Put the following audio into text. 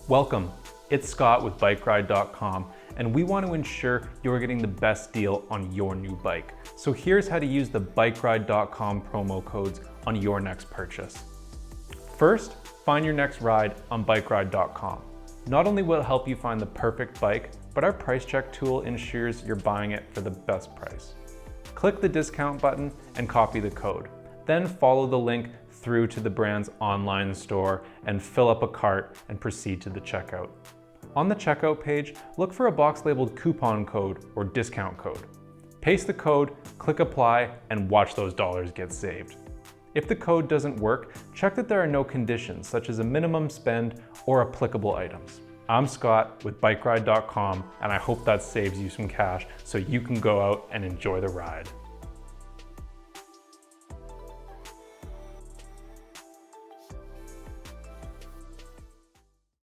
Welcome, it's Scott with BikeRide.com, and we want to ensure you're getting the best deal on your new bike. So here's how to use the BikeRide.com promo codes on your next purchase. First, find your next ride on BikeRide.com. Not only will it help you find the perfect bike, but our price check tool ensures you're buying it for the best price. Click the discount button and copy the code. Then follow the link through to the brand's online store and fill up a cart and proceed to the checkout. On the checkout page, look for a box labeled coupon code or discount code. Paste the code, click apply, and watch those dollars get saved. If the code doesn't work, check that there are no conditions such as a minimum spend or applicable items. I'm Scott with BikeRide.com, and I hope that saves you some cash so you can go out and enjoy the ride.